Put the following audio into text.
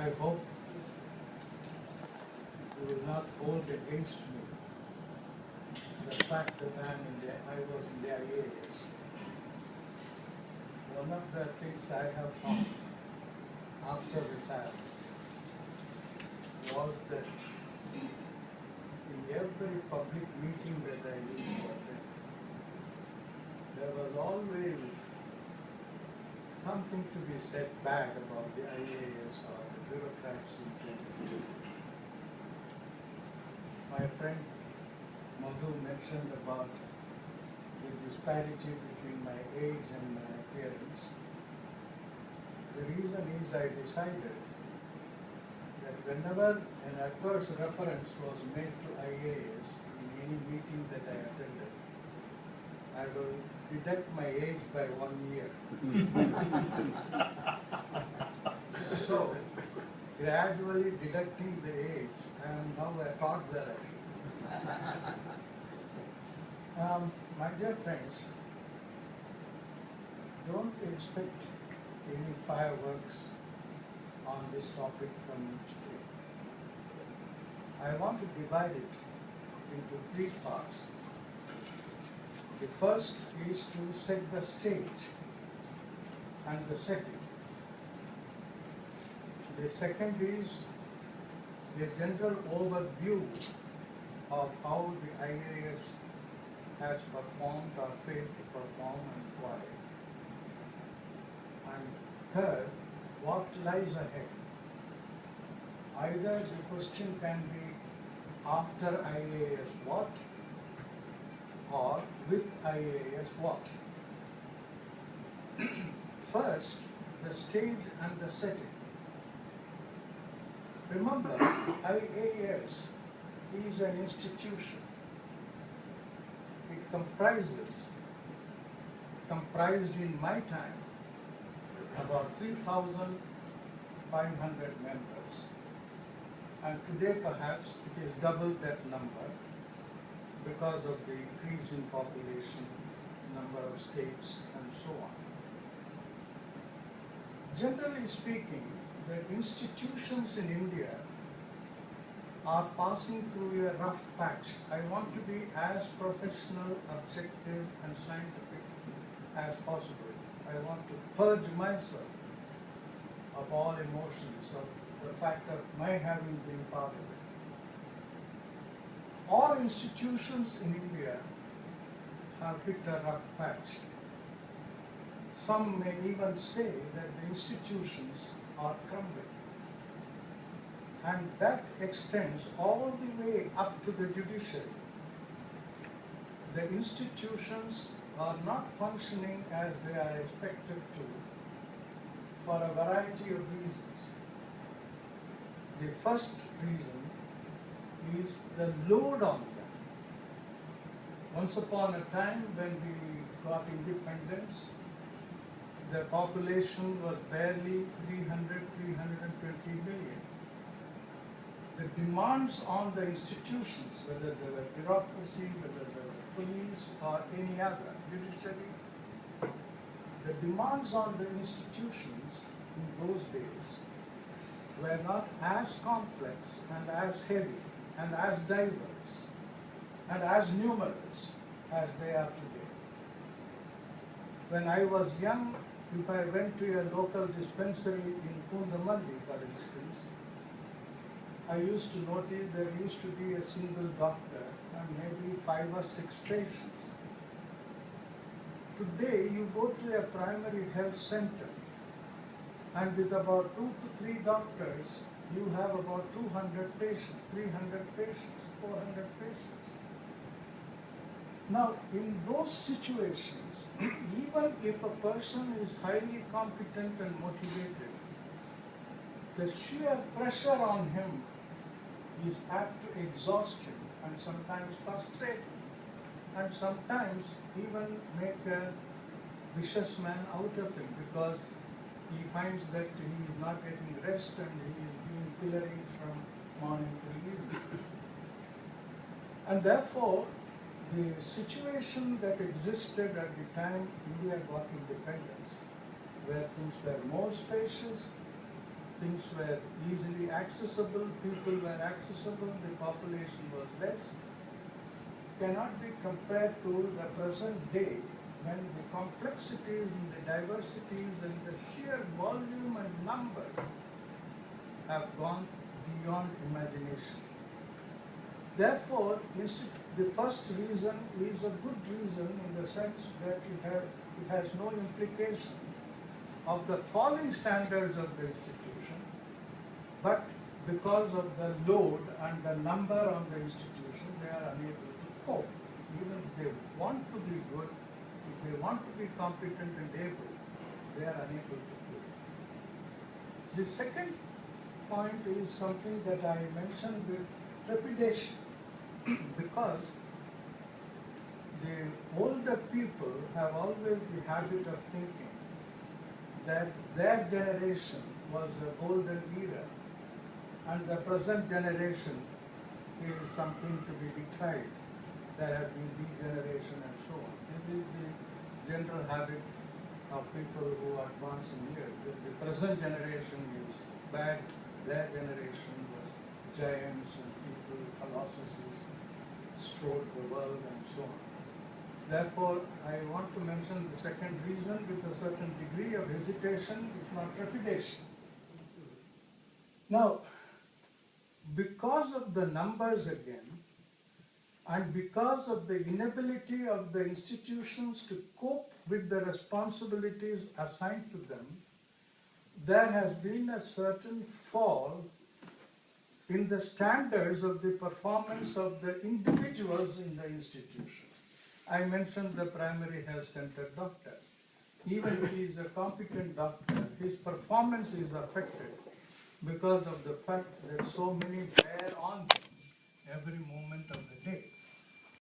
I hope you will not hold against me the fact that I was in the IAS. One of the things I have found after retirement was that in every public meeting that I used to attend, there was always something to be said bad about the IAS or the bureaucrats in general. My friend Madhu mentioned about the disparity between my age and my appearance. The reason is I decided that whenever an adverse reference was made to IAS in any meeting that I attended, I will deduct my age by 1 year. So, gradually deducting the age, I am now a toddler. My dear friends, don't expect any fireworks on this topic from me today. I want to divide it into 3 parts. The first is to set the stage and the setting. The second is a general overview of how the IAS has performed or failed to perform and why. And third, what lies ahead. Either the question can be after IAS what or with IAS what. First, the stage and the setting. Remember, IAS is an institution. It comprised in my time about 3,500 members. And today perhaps it is double that number because of the increase in population, number of states and so on. Generally speaking, the institutions in India are passing through a rough patch. I want to be as professional, objective and scientific as possible. I want to purge myself of all emotions, of the fact of my having been part of it. All institutions in India have hit a rough patch. Some may even say that the institutions are crumbling. And that extends all the way up to the judiciary. The institutions are not functioning as they are expected to for a variety of reasons. The first reason is the load on them. Once upon a time when we got independence, the population was barely 320 million. The demands on the institutions, whether they were bureaucracy, whether they were police or any other, judiciary, the demands on the institutions in those days were not as complex and as heavy and as diverse and as numerous as they are today. When I was young, if I went to a local dispensary in Pundamalli, for instance, I used to notice there used to be a single doctor and maybe 5 or 6 patients. Today, you go to a primary health center and with about 2 to 3 doctors, you have about 200 patients, 300 patients, 400 patients. Now, in those situations, even if a person is highly competent and motivated, the sheer pressure on him is apt to exhaust him and sometimes frustrate him and sometimes even make a vicious man out of him because he finds that he is not getting rest and he is being pilloried from morning till evening. And therefore, the situation that existed at the time India got independence, where things were more spacious, things were easily accessible, people were accessible, the population was less, cannot be compared to the present day when the complexities and the diversities and the sheer volume and number have gone beyond imagination. Therefore, the first reason is a good reason in the sense that it has no implication of the falling standards of the institution, but because of the load and the number on the institution, they are unable to cope. Even if they want to be good, if they want to be competent and able, they are unable to do it. The second point is something that I mentioned with trepidation, because the older people have always the habit of thinking that their generation was a golden era and the present generation is something to be decried. There have been degeneration and so on. This is the general habit of people who are advanced in years. The present generation is bad, their generation was giants and people, colossuses, strode the world and so on. Therefore, I want to mention the second reason with a certain degree of hesitation, if not trepidation. Now, because of the numbers again, and because of the inability of the institutions to cope with the responsibilities assigned to them, there has been a certain fall in the standards of the performance of the individuals in the institution. I mentioned the primary health center doctor. Even if he is a competent doctor, his performance is affected because of the fact that so many bear on him.